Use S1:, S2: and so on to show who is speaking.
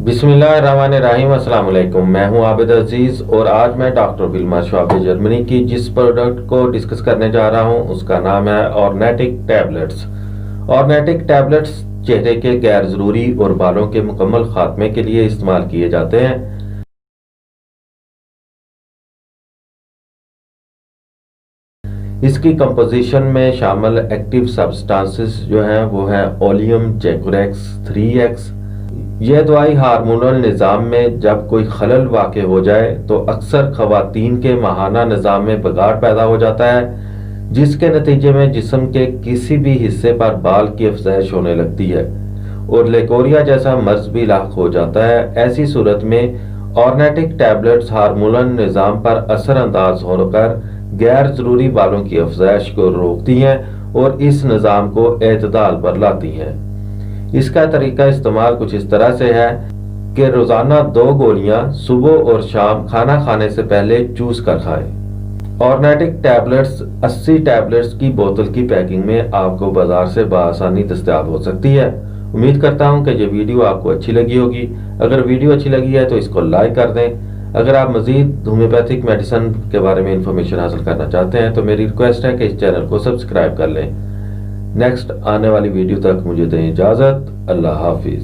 S1: बिस्मिल्लाहिर्रहमानिर्रहीम। अस्सलाम वालेकुम। मैं हूं आबिद अजीज और आज मैं डॉक्टर बिल्मा शॉबे जर्मनी की जिस प्रोडक्ट को डिस्कस करने जा रहा हूं उसका नाम है ऑर्नेटिक टैबलेट्स। ऑर्नेटिक टैबलेट्स चेहरे के गैर ज़रूरी और बालों के मुकम्मल खात्मे के लिए इस्तेमाल किए जाते हैं। इसकी कंपोजिशन में शामिल एक्टिव सब्सटेंसेस जो हैं वो है ओलियम जैकुरेक्स 3x। यह दवाई हार्मोनल निज़ाम में जब कोई खलल वाक़ हो जाए तो अक्सर ख़वातीन के माहाना निज़ाम में बिगाड़ पैदा हो जाता है, जिसके नतीजे में जिस्म के किसी भी हिस्से पर बाल की अफज़ाइश होने लगती है और लेकोरिया जैसा मर्ज भी लाक हो जाता है। ऐसी सूरत में ऑर्नेटिक टैबलेट्स हार्मोनल निज़ाम पर असर अंदाज होकर गैर ज़रूरी बालों की अफज़ाइश को रोकती हैं और इस निज़ाम को एतदाल पर लाती हैं। इसका तरीका इस्तेमाल कुछ इस तरह से है कि रोजाना 2 गोलियां सुबह और शाम खाना खाने से पहले चूस कर खाएं। ऑर्नेटिक टैबलेट्स 80 टैबलेट्स की बोतल की पैकिंग में आपको बाजार से बआसानी दस्तयाब हो सकती है। उम्मीद करता हूं कि ये वीडियो आपको अच्छी लगी होगी। अगर वीडियो अच्छी लगी है तो इसको लाइक कर दें। अगर आप मजीद होम्योपैथिक मेडिसिन के बारे में इंफॉर्मेशन हासिल करना चाहते हैं तो मेरी रिक्वेस्ट है कि इस चैनल को सब्सक्राइब कर लें। नेक्स्ट आने वाली वीडियो तक मुझे दें इजाज़त। अल्लाह हाफिज़।